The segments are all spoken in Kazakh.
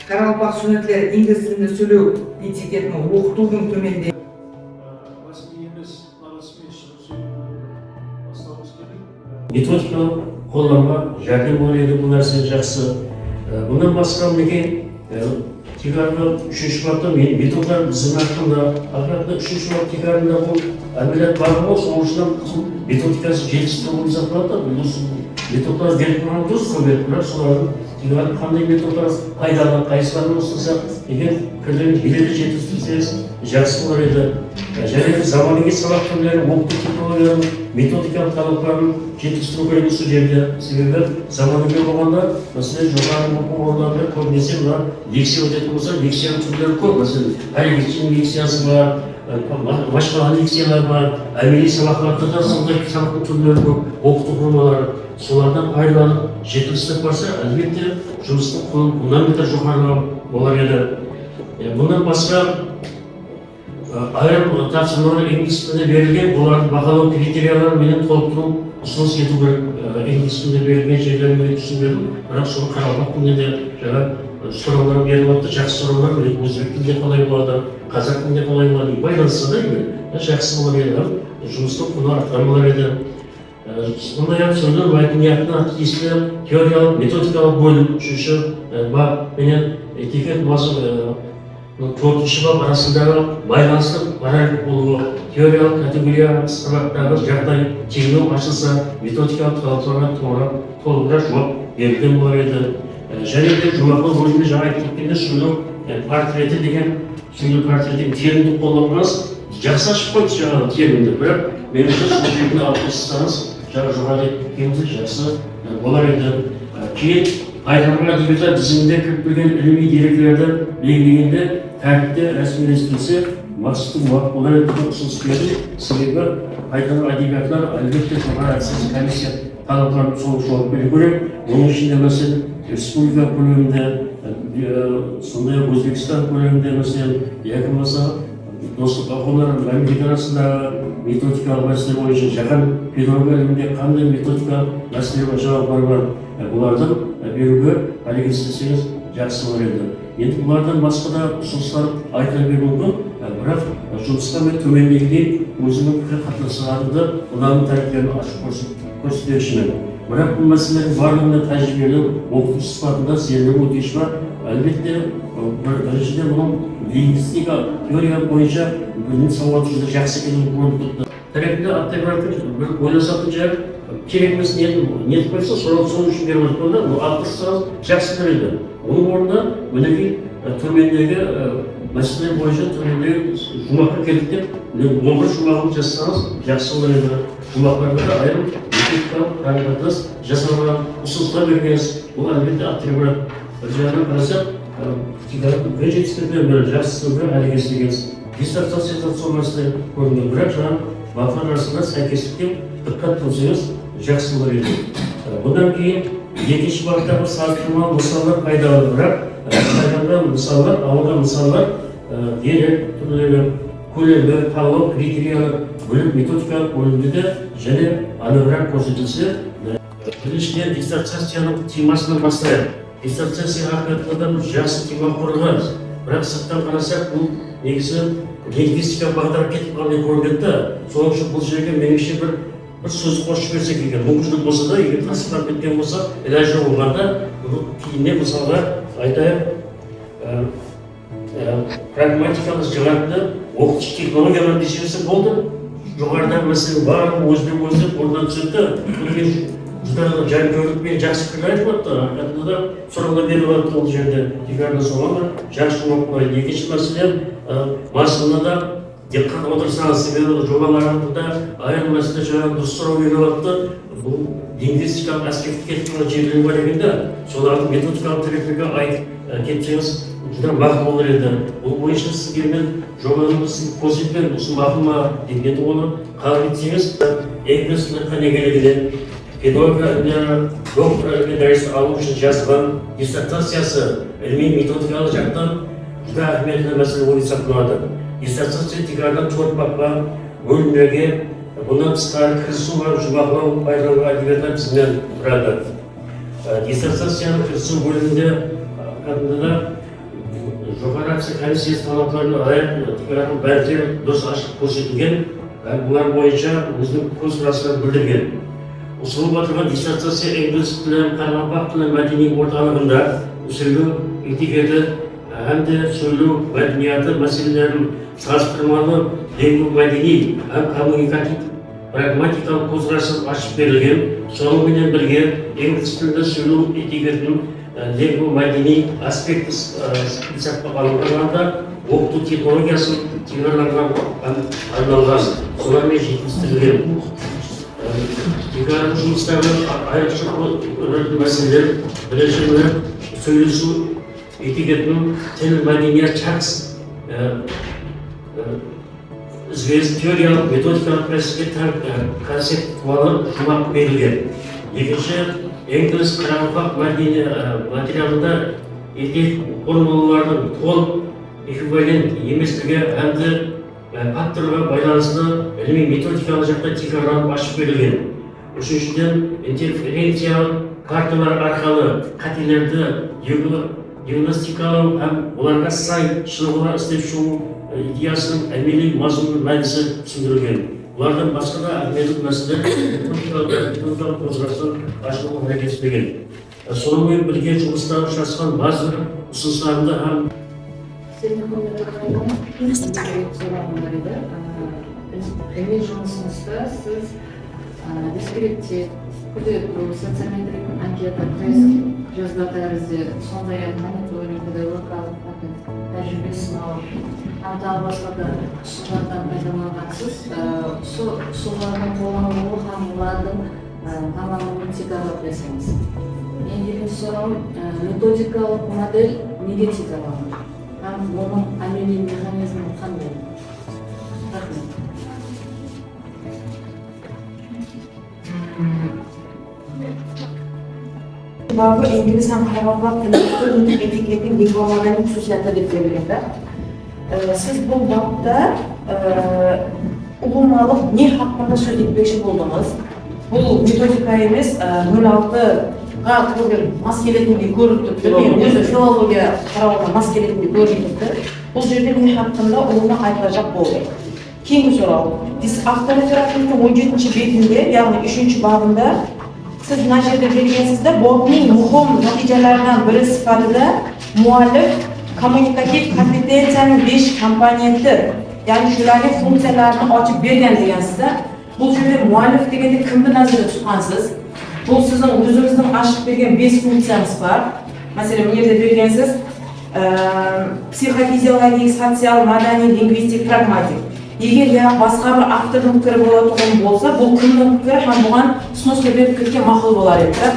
Карабах студенттер инглиз тілінде сөйлеу этикетін оқытудың төменде. Методикалық қолданма жәрдем болар еді, бұл нәрсе жақсы. Бұдан басқа мінекей тегарында 3-ші бапта методтар біздің артында, ақырында 3-ші бап тегарында бұл әмелет бар ғой, сол үшін методикасы жетістіруі жасалады. Бұл методтар беріп тұрған дұрыс көбейді, бірақ солардың тегарын қандай методтар пайдалы, қайсыларын ұсынса, егер пікірлерін еледі жетістірсеңіз жақсы болар еді. Және заманауи сабақ түрлерін, оқыту технологияларын, методикалық талаптарын жетістіру керек осы жерде. Себебі заманауи болғанда, мәселен жоғары оқу орындарында көбінесе мына лекция өтетін болса, лекцияның түрлері көп. Мәселен, Харрингтон лекциясы бар, басқа лекциялар бар, әмели сабақтарда да сондай сабақтың түрлері көп, оқыту құралдары. Солардан пайдаланып жетістіріп барса, әлбетте жұмыстың құны бұдан бетер жоғары болар еді. Бұдан басқа айрым тапсырмалар инглиз тілінде берілген, олардың бағалау критерияларын менен толықтыру ұсыныс ету керек. Инглиз тілінде берілген жерлерін мен түсінбедім, бірақ соны қаралмақ тілінде де жаңа сұраулар беріліп атты, жақсы сұраулар береді. Өзбек тілінде қалай болады, қазақ тілінде қалай болады, байланысса да жақсы болар еді, жұмыстың құны артқан болар еді. Сондай-ақ сөйлеу мәдениетінің тиісті теориялық методикалық бөлім үшінші бап менен этикет төртінші бап арасындағы байланысты параллель болуы, теориялық категория сабақтағы жағдай теңдеу ашылса, методикалық талаптарға толығырақ жауап берілген болар еді. Және де жұмақлы бөлімде жаңа айтып кеткенде сөйлеу портреті деген сөйлеу портреті терминді қолданғаныз жақсы ашып қойды жаңағы терминді, бірақ меніңше сол жерде алып қойсаңыз жаңа жоғары кеткеніміз жақсы болар еді. Кейін айтылған әдебиетті тізімінде кіріктірген іліми деректілерді белгілегенде тәртіпте рәсімделсе мақсаттың уақыт болар еді деп ұсыныс берді. Себебі айтылған әдебиеттер әлбетте жоғары әдістемелік комиссия талаптарын жауап беру керек. Оның ішінде мәселен республика көлемінде, сондай-ақ Өзбекстан көлемінде мәселен, яки болмаса достық ақылдар мемлекет арасындағы методикалық мәселе бойынша жаһан педагогика ілімінде қандай методикалық мәселелер жауаптары бар, бұлардан беруге әрекет етсеңіз жақсы болар еді. Енді бұлардан басқа да ұсыныстар айта беру мүмкін, бірақ жұмысқа мен төмендегідей өзімнің пікір қатынастарымды мынаның тәртіптерін ашып көрсетушімін. Бірақ бұл мәселелердің барлығында тәжірибелі оқыту сұхбатында зерделеу өтініш бар. Әлбетте біріншіден мұның лингвистика теория бойынша білім сауаттылығы жақсы екенін көрініп тұрды. Тәрбиеде аттайбараттың бір ойласатын жайы керек емес ниет қойса, сол үшін беріп отырғанда, бұл аттырсаңыз жақсы көреді. Оның орнында мінекей төмендегі мәселе бойынша төмендегі жұмаққа келдік деп, 11 жұмағын жазсаңыз жақсы болар еді. Жұмақтарда да айрым методикалық қарым-қатынас жасалған ұсыныстар бергенсіз, бұл әлбетте аттайбарат. Бір жағынан қарасақ, бір жетістіктермен бір жақсысының әрекет істегенсіз. Диссертациядан сол мәселе көрінген, бірақ жаңа баптар арасында сәйкестікке диққат қылсаңыз жақсы болар еді. Бұдан кейін екінші баптағы салыстырмалы мысалдар пайдалы, бірақ пайдаланған мысалдар, алынған мысалдар дерек түрлері, көлемі, талдау критериялар бөлім методикалық бөлімде де және анығырақ көрсетілсе, біріншіден диссертацияның темасынан бастайық. Диссертация ақиқатында жақсы тема құрылған, бірақ сырттан қарасақ бұл негізі лингвистика бағдары кетіп қалған көрінеді. Соның үшін бұл жерге меніңше бір сөз қосып берсек екен. Мүмкіншілік болса да, егер тасқындап кеткен болса, әлі болғанда кейіннен мысалға айтайық, прагматикалық жағатында оқытушы технологиялар десеңіз болды. Жоғарыдағы мәселе барлығы өзбек орнынан түседі. Жан көрдікпен жақсы пікір айтып отты, ақырында да сұраулар беріп отты ол жерде. Тегерді соған жақсы оқылайды. Екінші мәселен, масылында да диққат отырсаңыз, себебі жобаларында айрым мәселе жаңағы дұрыс сұрау беріп отты. Бұл лингвистикалық аспектке кеткен жерлері бар екенде, солардың методикалық тәрбиеге айтып кетсеңіз, жүден мақұл болар еді. Бұл бойынша сізге мен жобаның көрсеткен осы мақұл ма дегенде оны қабыл етсеңіз, инглиз тілі қане келеді. Педагогика доктор дәріс алу үшін жазған диссертациясы ілми методикалық жақтан жүзде әхметті мәселе болып саналады. Диссертация тегерді 4 бапқа бөлімдерге, бұнан тысқары кірісу бар, жұмақлау пайдаланған әдебиеттер тізімнен тұрады. диссертацияның кірісім бөлімінде кәдімгі жоғары комиссиясы талаптарына аяқ бәрі дұрыс ашық көрсетілген, бұлар бойынша өзінің көзқарасын білдірген. Ұсынылып отырған диссертация инглиз тілі, Қарақалпақ тілі мәдени орталығында сөйлеу этикеті әмді сөйлеу мәдениеті мәселелерін салыстырмалы лингвомәдени һәм коммуникатив прагматикалық көзқарасын ашып берілген. Сонымен бірге инглиз тілінде сөйлеу этикетінің лингвомәдени аспекті сипатқа алынғанда оқыту технологиясын теорияларға арналған, солармен жетістірілген. Теория жұмыстағы айрықша мәселелер біріншіден сөйлесу этикетінің тіл мәдениет шарт известный теориялық методикалық концептуалы жұмақ берілген. Екінші, инглиз Қарақалпақ материалында этик формулалардың толық эквивалент еместігі әмді факторға байланысты ілми методикалық жақта теориялар ашып берілген. Үшіншіден, интерференциялық карталар арқылы қателерді диагностикалау һәм оларға сай шынығуға істеп шығу идеясының әмели мазмұнының мәнісі түсіндірілген. Бұлардан басқа да әңгімелік мәселе методикалық көзқарасын ашылуға әрекет етілген. Сонымен бірге жұмыстағы жасаған базы ұсыныстарында һәм Эми жұмысыңызда сіз дискретте социометрик анкета тест жазба тәрізді, сондай-ақ мониторинг, педагогикалық тәжірибе сынау, тағы басқа да ұсыныстардан пайдаланғансыз. Солардың қолданылуы һәм олардың тамамын цифрлап берсеңіз. Екінші сұрау, методикалық модель неге цифрланды? Һәм оның әмели механизмі қандай? Рахмет. Бабы İngiliz һәм Қарақалпақ тілі этикеттің лингвомәдени xususiyati деп белгіледі. Сіз бұл бапта ұғымалық не хақында сөз етпекші болдыңыз? Бұл методика емес, 06-ға мас келетіндей көрініп тұр. Өзі филология қарауға мас келетіндей көрініп тұр. Бұл жерде не хақында ұғымы айтылacak болды. Кейінгі сұрау. Авторы тарапының 17-ші бетінде, яғни 3-ші бабында siz mына жерде белгілейсіздер, бабының мұхым нәтижелерінен бірі сипатыда muallif kommunikativ kompetensiyaning 5 komponenti, ya'ni shularning funksiyalarini ochib bergan degansizlar. Bu yerda muallif deganda kimni nazarda tutgansiz? Bu sizning o'zingizning ochib bergan 5 funksiyamiz bor. Masalan, bu yerda bergansiz psixofiziologik, sotsial, madaniy, lingvistik, pragmatik. Егер я басқа бір автордың пікірі болатұғын болса, бұл кімнің пікірі һәм бұған ұсыныс берген пікірге мақұл болар еді.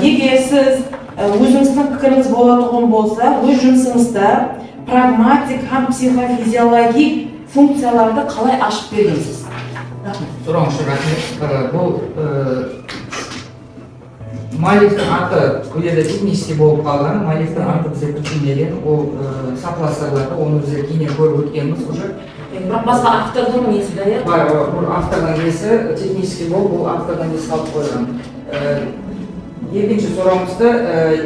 Егер сіз өзіңіздің пікіріңіз болатұғын болса, өз жұмысыңызда прагматик һәм психофизиологик функцияларды қалай ашып бергенсіз? Сұраңызшы, рахмет. Бұл Малифтің аты бұл жерде технический болып қалған. Малифтің аты бізде түсінбеген, ол сапыластырылады, оны бізде кейіннен көріп өткенбіз уже. Басқа автордың несі де? Бар, бұл автордың несі технический болып, бұл автордың несі қалып қойған. Екінші сұрауымызда,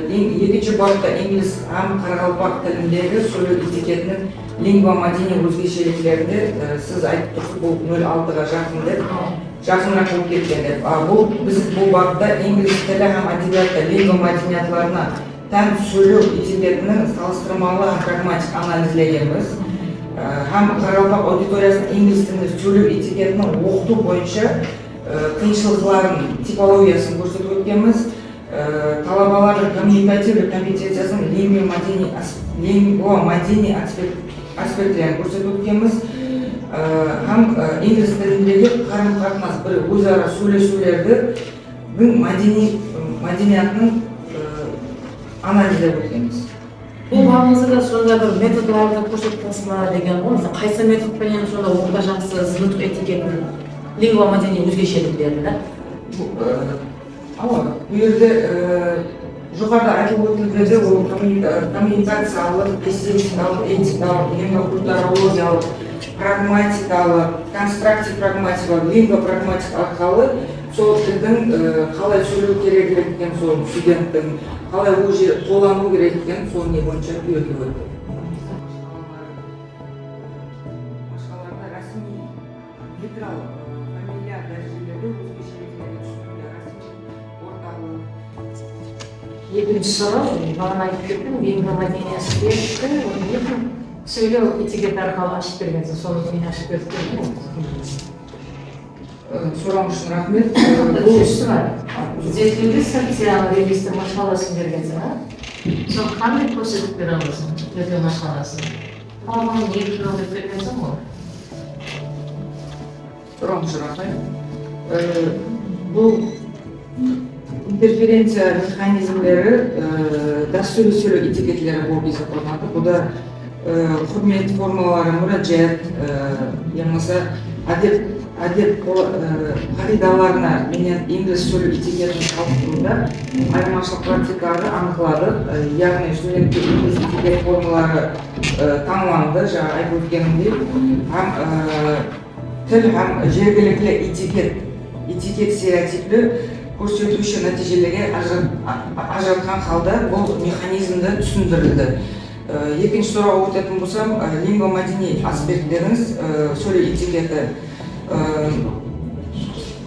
екінші бапта инглиз һәм Қарақалпақ тіліндегі сөйлеу этикетінің лингвомәдени өзгешеліктерінде сіз айтып тұрсыз, бұл 06-ға жақынырақ болып кеткен деп. Біз бұл бапта инглиз тілі һәм әдебиетті лингвомәдениетларына тән сөйлеу этикетінің салыстырмалы прагматик анализлегенбіз. Һәм Қарақалпақ аудиториясының инглиз тілінде сөйлеу этикетінің оқыту бойынша қиыншылықтарын, типологиясын көрсетіп өткенбіз. Талабалардың коммуникативті компетенциясының лингвомәдени аспектілерін көрсетіп өткенбіз. Һәм инглиз тіліндегі қарым-қатынас бір өзара сөйлесулердің мәдениетінің анализдеп өткенбіз. Бұл бабыңызда сонда бір методларды көрсеттіңіз ма деген ғой. Қайсы методпен сонда оқыта жақсыз нұтық этикетін лингвомәдени өзгешеліктерді? Бұл жерде жоғарыда айтылып өтілгенде ол коммуникациялық, эстетикалық, этикалық, лингвокультурологиялық, прагматикалық, конструктив прагматикалық, лингвопрагматик арқылы сол тілдің қалай сөйлеу керек екен, сол студенттің қалай ол жер қолдану керек екен, сол не бойынша үйретіліп өтті. Машқаларда рәсми литерал фамилия дәрежелерде өзгешеліктерді түсінуге рәсми орталық. Екінші soru, бағана айтып кеттім, лингва мәдениеті сөйлеу этикеті арқылы ашып бергенсің, соны мен ашып беріп бердім. Сұрағың үшін рахмет. Үшіншісі бар. Зерттеуде социал-лингвистика машқаласын бергенсің, соны қандай көрсетіп бере аласың, зерттеу машқаласын? Қалған екі жыл деп бергенсің ғой? Сұрағың үшін рахмет. Бұл интерференция механизмдері дәстүрлі сөйлеу этикетлері болып есептелінеді. Бұда құрмет формалары, мұраджат, болмаса әдеп қағидаларына менен инглиз сөйлеу этикетін салыстыруда айырмашылық практикаларды анықтадық. Яғни студентке инглиз этикет формалары таныланды, жаңа айтып өткенімдей, тіл һәм жергілікті этикет стереотипі көрсетуші нәтижелерге ажыратқан халда бұл механизмді түсіндірілді. Екінші сұрауға өтетін болсам, лингвомәдени аспекттеріңіз сөйлеу этикеті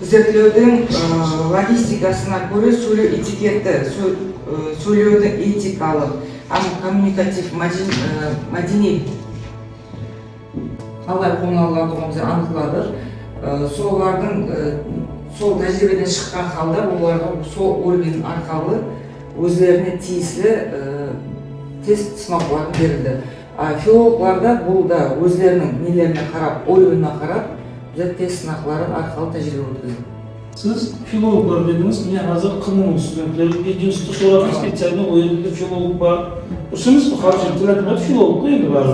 зерттеудің логистикасына көре сөйлеу этикеті, сөйлеудің этикалық, коммуникатив, мәдени қалай қолданылатынымызды анықтадық. Солардың сол тәжірибеден шыққан халда олардың сол уровень арқылы өздеріне тиесілі тест сынақтары берілді. Филологларда бұл да өздерінің нелеріне қарап, уровеніне қарап, біздер тест сынақтары арқылы тәжірибе өткізді. Siz filologlar dediniz, yine hazır kılmın studentleri, единство soran специально o yerinde filolog var. Usunuz bu harcın tilatmet filolog değil mi var?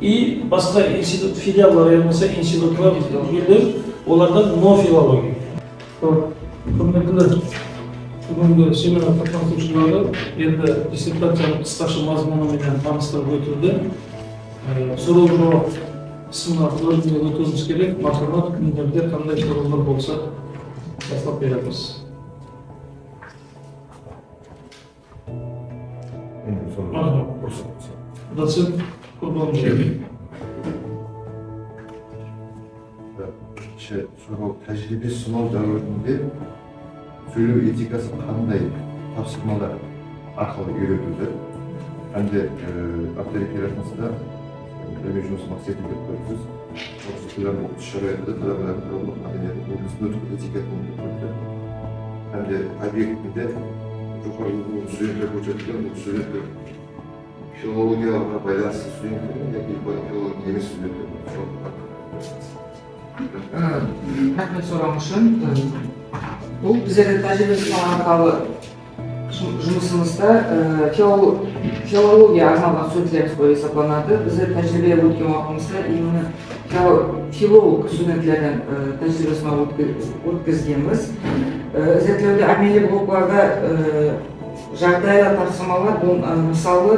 И başka institut filialları, yani mesela institutlar gelir, onlardan no filologi. Hürmetler, bugünkü seminar katılımcıları yerdə dissertasiyanın qısqaşı mazmunu ilə tanıştırıb ötürdü. Soru sınavlar ilə ötürmüş gerek, matematik gündemde qanday sorular bolsa yaslap beremiz. Doçent Qurbanov. Soru tecrübe sınav döneminde söylem etikası qanday tavsiyeler arkalı öğretildi. Hem de akademik arasında mevcut maksatı götürüyoruz. Soruların okuş şarayında talebelerin kurulu madeniyeti bulgusunda çok etiketini götürdü. Hem de obyektinde yukarı sürekli koçatılan bu sürekli filologiyalarına bayransız sürekli filologi yeni sürekli Рахмет сұрағың үшін. Бұл біздердің тәжірибесі арқылы жұмысымызда филология арналған студенттеріміз болып есептелінеді. Біздер тәжірибе өткен уақытымызда именно филолог студенттердің тәжірибесін өткізгенбіз. Зерттеуде әмелі блокларда жағдайлар тапсырмалар, бұл мысалы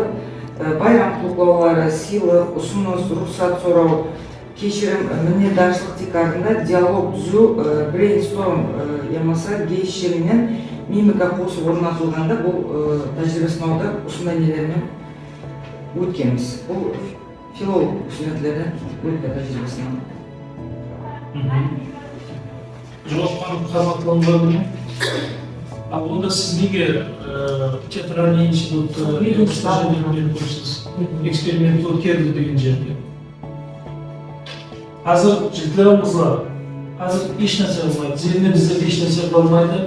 байрам құттықтаулары, сыйлық, ұсыныс, рұқсат сұрау, кешірім, мінетдаршылық текарында диалог түзу, брейнсторм ямаса гейшерінен мимика қосып орнатылғанда бұл тәжірибе сынауда осындай нелермен өткенбіз. Бұл филолог студентлерді өтті тәжірибе сынауы. Жауапқан қанаттылығын ал онда сіз неге театральный институт эксперимент өткерді деген жерде? Hazır ciltlerimizle, hazır iş нәрсе olmaydı, zihnimizde iş нәрсе olmaydı.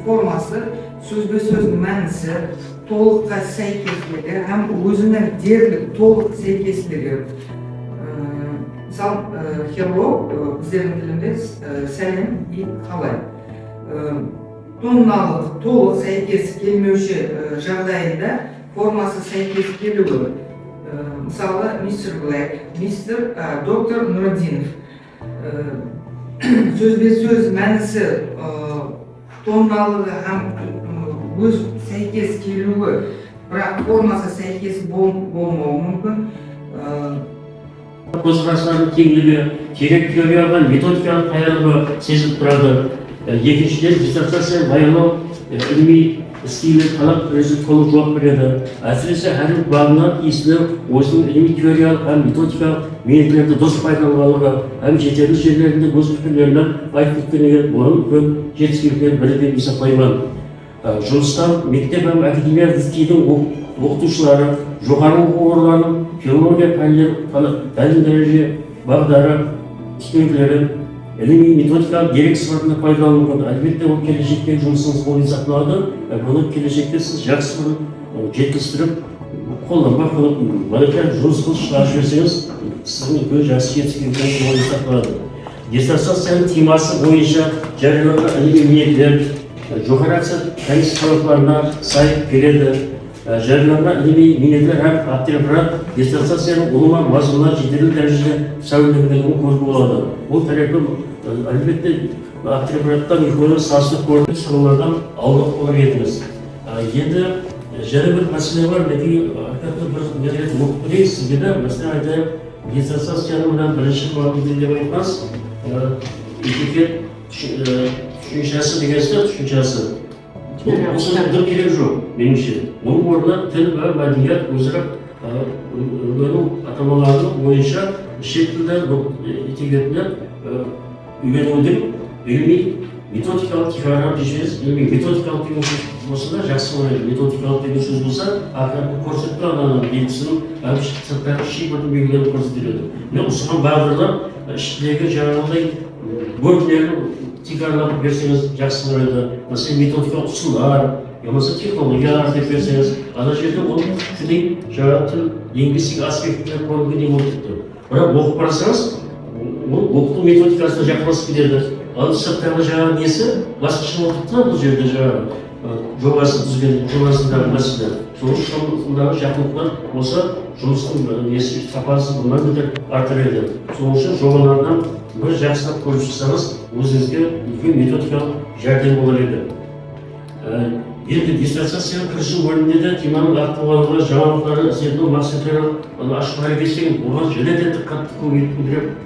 Формасы, сөзбе-сөз мәнісі, толыққа сәйкеслігі, һәм өзінің дерлік толық сәйкеслігі. Мысалы, хирург біздердің тілінде сәлем и қалай. Тонналық толық сәйкес келмеуші жағдайында формасы сәйкес келуі. Мысалы, мистер Блэк, доктор Нурдинов. сөзбе-сөз мәнісі тонналығы һәм өз сәйкес келуі, бірақ формасы сәйкес болмауы мүмкін. Көзқарастардың теңдігі, керек теорияға методикалық даярлығы сезіліп тұрады. Екіншіден, диссертация баяндау ilmiy stili talab qilishi to'liq javob beradi. Әсіресе әрбір бағына тиесілі өзінің ilmiy teoriyалық һәм методикалық менеджерді дұрыс пайдаланғандығы һәм жетерлік жерлерінде өз пікірлерін айтып кеткеніне оған көп жетістіктердің бірі деп есептеймін. Жұмыстан мектеп һәм академия лицейдің оқытушылары, жоғары оқу орындарының филология пәнін дәреже бағдары студенттері ilmiy metodikалық дерек сипатында пайдаланылған. Әлбетте ол келешектегі жұмысыңыз болып сақталады. Бұны келешекте сіз жақсы бір жеткізіп, қолданба қылып, балалар жұмыс қылып шығарып жіберсеңіз, сіздің үлкен жақсы жетістіктеріңіз болып сақталады. Диссертацияның темасы бойынша жарияланған ilmiy ниеттер жоғары комиссия талаптарына сай келеді. Жарияланған ilmiy ниеттер һәм авторлар диссертацияның ұлыма мазмұнына жетерлік дәрежеде сәулеленгенін көруге болады. Бұл тәртібі әлбетте авторлардан екеуінің салыстырып көріп сұраулардан аулақ болып едіңіз. Енді және бір мәселе бар, мен бір рет оқып берейін сізге де. Мәселен айтайын, диссертацияның мына бірінші бабында деп айтқанбыз, этикет түсіншасы деген сөз, түсіншасы. Бұл керек жоқ, меніңше. Оның орнына тіл và мәдениет өзара үйрену атамаларының бойынша шет тілді этикетіне үйренудің ilmiy методикалық теория дешіміз, ilmiy методикалық деген сөз болса да жақсы болады. Методикалық деген сөз болса, көрсетті ананың белгісінің сырттағы шибірдің белгілерін көрсетіледі. Мен осыған бағдарлап, ішіндегі жаңағыдай бөлімдерін текарлап берсеңіз жақсы болады. Мәселен, методикалық ұсынылар, болмаса технологиялар деп берсеңіз, ана жерде ол жүдей жаңағы тіл лингвистика аспектілер көрінгендей болып тұр. Бірақ оқып барсаңыз, ол оқыту методикасына жақындасып кетеді. Ал сырттағы жаңағы несі басқаша болып тұр бұл жерде жаңағы жобасын түзген жобасындағы мәселе. Сол сондағы жақындықтар болса, жұмыстың несі сапасы бұнан бетер артырады. Сол үшін жобалардан бір жақсылап көріп шықсаңыз, өзіңізге үлкен методикалық жәрдем болар еді. Енді диссертацияның кірісу бөлімінде де теманың актуалдығы, жаңалықтары, іздену мақсаттары ашып әрекеттеген, оған және де қатты көңіл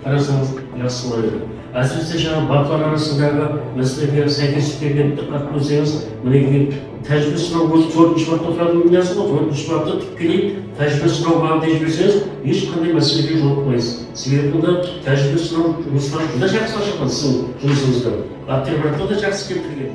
қарасаңыз жақсы болар еді. Әсіресе жаңағы баптар арасындағы мәселеге сәйкес келген диққат қойсаңыз, мінекей тәжірибе сұрау өзі 4-ші бапта тұратын дүниесі ғой, 4-ші бапта тікелей тәжірибе сұрау бабында жіберсеңіз, ешқандай мәселеге жолықпайсыз. Себебі бұнда тәжірибе сұрау жұмыстары да жақсы ашылған сіздің жұмысыңызда. Авторларда да жақсы келтірген.